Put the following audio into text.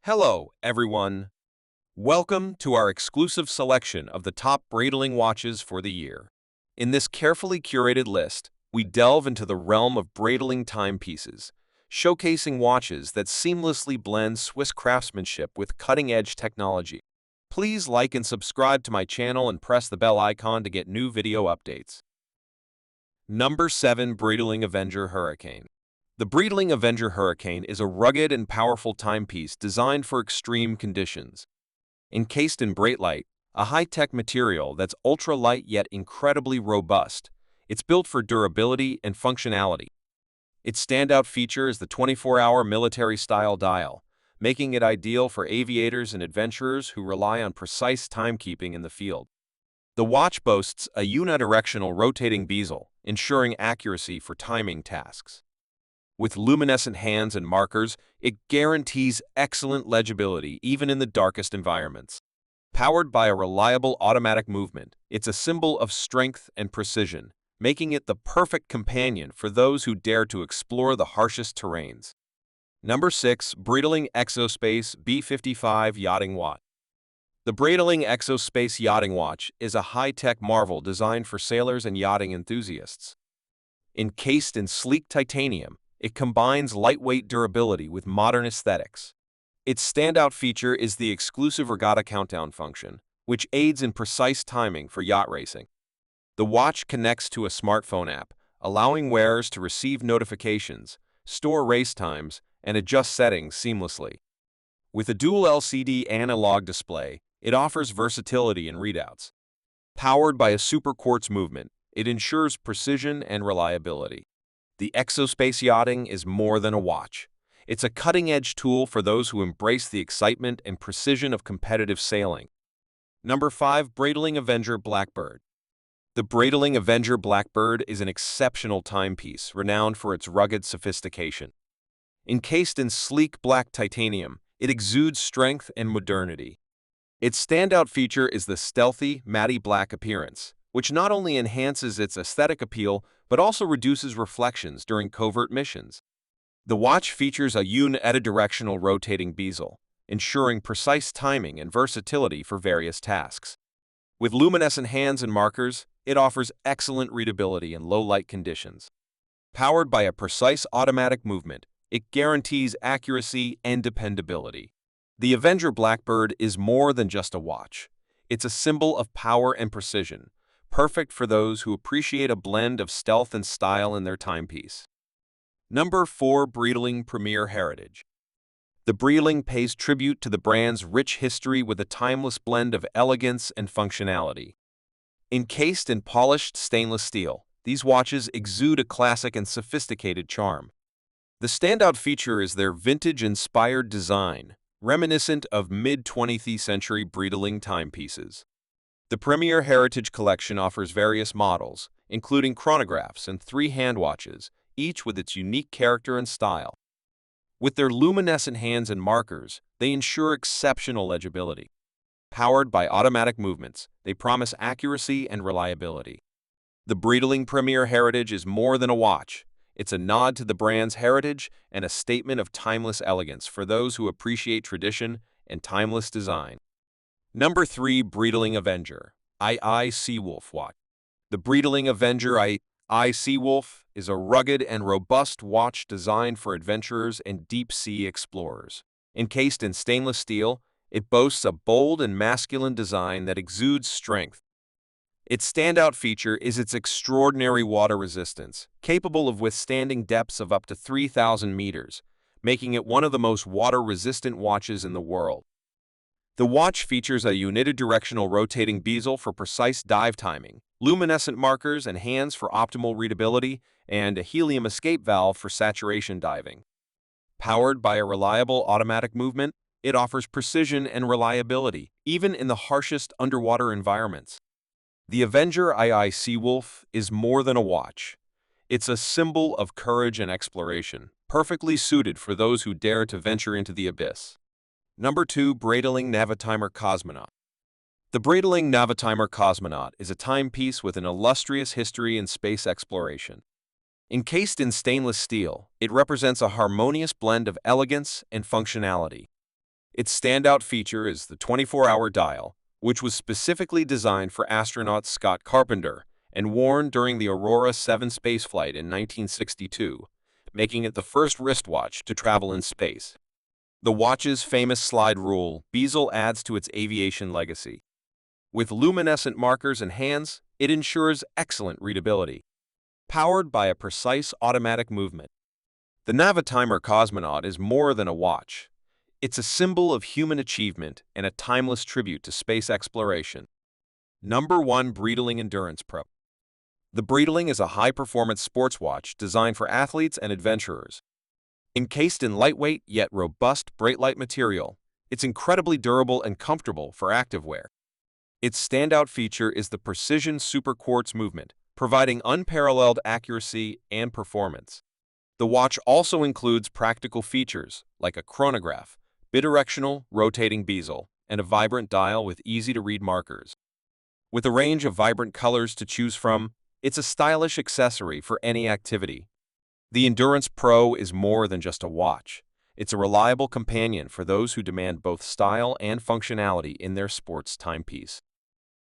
Hello, everyone. Welcome to our exclusive selection of the top Breitling watches for the year. In this carefully curated list, we delve into the realm of Breitling timepieces, showcasing watches that seamlessly blend Swiss craftsmanship with cutting-edge technology. Please like and subscribe to my channel and press the bell icon to get new video updates. Number 7. Breitling Avenger Hurricane. The Breitling Avenger Hurricane is a rugged and powerful timepiece designed for extreme conditions. Encased in Breitling, a high-tech material that's ultra-light yet incredibly robust, it's built for durability and functionality. Its standout feature is the 24-hour military-style dial, making it ideal for aviators and adventurers who rely on precise timekeeping in the field. The watch boasts a unidirectional rotating bezel, ensuring accuracy for timing tasks. With luminescent hands and markers, it guarantees excellent legibility even in the darkest environments. Powered by a reliable automatic movement, it's a symbol of strength and precision, making it the perfect companion for those who dare to explore the harshest terrains. Number 6. Breitling Exospace B55 Yachting Watch. The Breitling Exospace Yachting Watch is a high-tech marvel designed for sailors and yachting enthusiasts. Encased in sleek titanium, it combines lightweight durability with modern aesthetics. Its standout feature is the exclusive regatta countdown function, which aids in precise timing for yacht racing. The watch connects to a smartphone app, allowing wearers to receive notifications, store race times, and adjust settings seamlessly. With a dual LCD analog display, it offers versatility in readouts. Powered by a super quartz movement, it ensures precision and reliability. The Exospace Yachting is more than a watch. It's a cutting-edge tool for those who embrace the excitement and precision of competitive sailing. Number 5. Breitling Avenger BlackBird. The Breitling Avenger BlackBird is an exceptional timepiece renowned for its rugged sophistication. Encased in sleek black titanium, it exudes strength and modernity. Its standout feature is the stealthy, matte black appearance, which not only enhances its aesthetic appeal but also reduces reflections during covert missions. The watch features a unidirectional rotating bezel, ensuring precise timing and versatility for various tasks. With luminescent hands and markers, it offers excellent readability in low-light conditions. Powered by a precise automatic movement, it guarantees accuracy and dependability. The Avenger BlackBird is more than just a watch. It's a symbol of power and precision, perfect for those who appreciate a blend of stealth and style in their timepiece. Number 4. Breitling Premier Heritage. The Breitling pays tribute to the brand's rich history with a timeless blend of elegance and functionality. Encased in polished stainless steel, these watches exude a classic and sophisticated charm. The standout feature is their vintage-inspired design, reminiscent of mid-20th century Breitling timepieces. The Premier Heritage Collection offers various models, including chronographs and 3 hand watches, each with its unique character and style. With their luminescent hands and markers, they ensure exceptional legibility. Powered by automatic movements, they promise accuracy and reliability. The Breitling Premier Heritage is more than a watch. It's a nod to the brand's heritage and a statement of timeless elegance for those who appreciate tradition and timeless design. Number 3. Breitling Avenger II Seawolf Watch. The Breitling Avenger II Seawolf is a rugged and robust watch designed for adventurers and deep-sea explorers. Encased in stainless steel, it boasts a bold and masculine design that exudes strength. Its standout feature is its extraordinary water resistance, capable of withstanding depths of up to 3,000 meters, making it one of the most water-resistant watches in the world. The watch features a unidirectional rotating bezel for precise dive timing, luminescent markers and hands for optimal readability, and a helium escape valve for saturation diving. Powered by a reliable automatic movement, it offers precision and reliability, even in the harshest underwater environments. The Avenger II Seawolf is more than a watch. It's a symbol of courage and exploration, perfectly suited for those who dare to venture into the abyss. Number 2. Breitling Navitimer Cosmonaut. The Breitling Navitimer Cosmonaut is a timepiece with an illustrious history in space exploration. Encased in stainless steel, it represents a harmonious blend of elegance and functionality. Its standout feature is the 24-hour dial, which was specifically designed for astronaut Scott Carpenter and worn during the Aurora 7 spaceflight in 1962, making it the first wristwatch to travel in space. The watch's famous slide rule bezel adds to its aviation legacy. With luminescent markers and hands, it ensures excellent readability. Powered by a precise automatic movement, the Navitimer Cosmonaut is more than a watch. It's a symbol of human achievement and a timeless tribute to space exploration. Number 1. Breitling Endurance Pro. The Breitling is a high-performance sports watch designed for athletes and adventurers. Encased in lightweight yet robust Breitling material, it's incredibly durable and comfortable for activewear. Its standout feature is the precision super quartz movement, providing unparalleled accuracy and performance. The watch also includes practical features like a chronograph, bidirectional rotating bezel, and a vibrant dial with easy-to-read markers. With a range of vibrant colors to choose from, it's a stylish accessory for any activity. The Endurance Pro is more than just a watch. It's a reliable companion for those who demand both style and functionality in their sports timepiece.